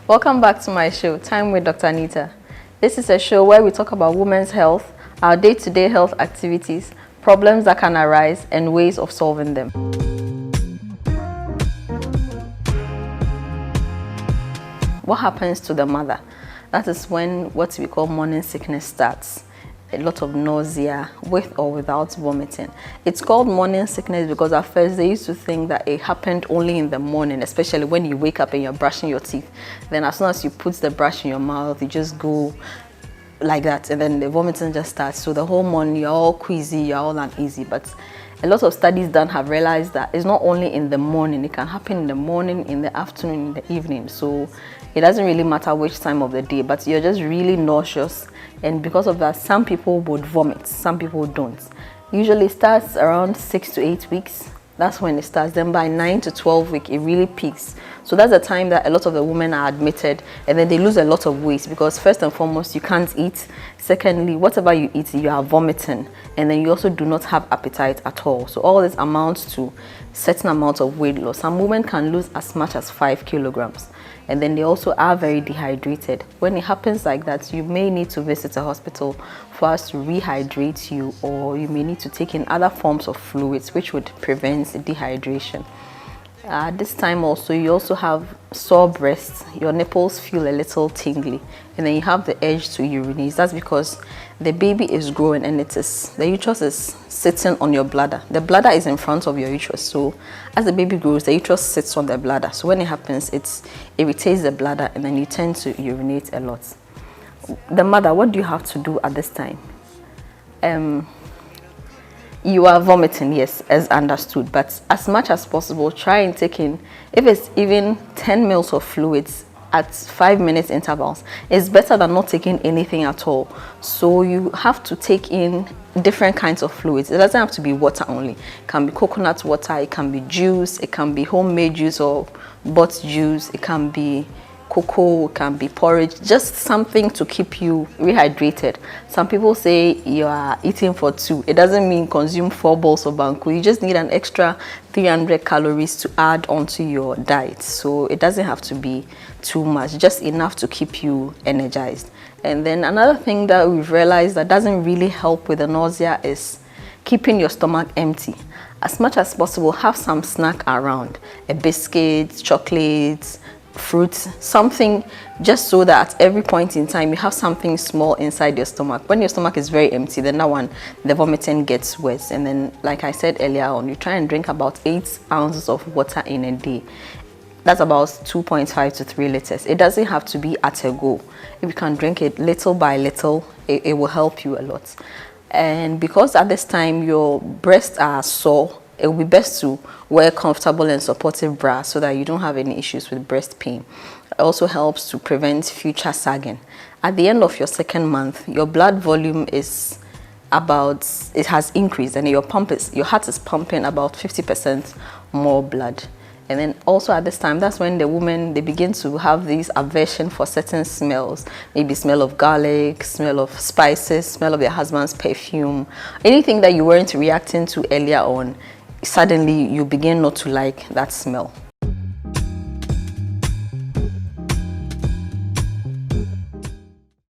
Welcome back to my show, Time with Dr. Nita. This is a show where we talk about women's health, our day-to-day health activities, problems that can arise, and ways of solving them. What happens to the mother? That is when what we call morning sickness starts. A lot of nausea with or without vomiting. It's called morning sickness because at first they used to think that it happened only in the morning, especially when you wake up and you're brushing your teeth. Then as soon as you put the brush in your mouth, you just go like that, and then the vomiting just starts. So the whole morning you're all queasy, you're all uneasy. But a lot of studies done have realized that it's not only in the morning. It can happen in the morning, in the afternoon, in the evening. So it doesn't really matter which time of the day, but you're just really nauseous, and because of that, some people would vomit, some people don't. Usually it starts around 6 to 8 weeks. That's when it starts. Then by 9 to 12 weeks, it really peaks. So that's the time that a lot of the women are admitted, and then they lose a lot of weight because first and foremost, you can't eat. Secondly, whatever you eat, you are vomiting, and then you also do not have appetite at all. So all this amounts to certain amount of weight loss. Some women can lose as much as 5 kilograms. And then they also are very dehydrated. When it happens like that, you may need to visit a hospital for us to rehydrate you, or you may need to take in other forms of fluids which would prevent dehydration. This time also, you also have sore breasts, your nipples feel a little tingly, and then you have the urge to urinate. That's because the baby is growing and the uterus is sitting on your bladder. The bladder is in front of your uterus, so as the baby grows, the uterus sits on the bladder. So when it happens, it irritates the bladder, and then you tend to urinate a lot. The mother, what do you have to do at this time? You are vomiting, yes, as understood, but as much as possible, try and take in, if it's even 10 ml of fluids at 5 minutes intervals. It's better than not taking anything at all. So you have to take in different kinds of fluids. It doesn't have to be water only. It can be coconut water, it can be juice, it can be homemade juice or bought juice, it can be cocoa, it can be porridge, just something to keep you rehydrated. Some people say you are eating for 2. It doesn't mean consume 4 bowls of banku. You just need an extra 300 calories to add onto your diet. So it doesn't have to be too much, just enough to keep you energized. And then another thing that we've realized that doesn't really help with the nausea is keeping your stomach empty. As much as possible, have some snack around, a biscuit, chocolates, fruits, something, just so that at every point in time you have something small inside your stomach. When your stomach is very empty, then that one, the vomiting gets worse. And then, like I said earlier on, you try and drink about 8 ounces of water in a day. That's about 2.5 to 3 liters. It doesn't have to be at a go. If you can drink it little by little, it will help you a lot. And because at this time your breasts are sore, it will be best to wear comfortable and supportive bra so that you don't have any issues with breast pain. It also helps to prevent future sagging. At the end of your 2nd month, your blood volume is it has increased, and your heart is pumping about 50% more blood. And then also at this time, that's when they begin to have this aversion for certain smells. Maybe smell of garlic, smell of spices, smell of their husband's perfume. Anything that you weren't reacting to earlier on, suddenly you begin not to like that smell.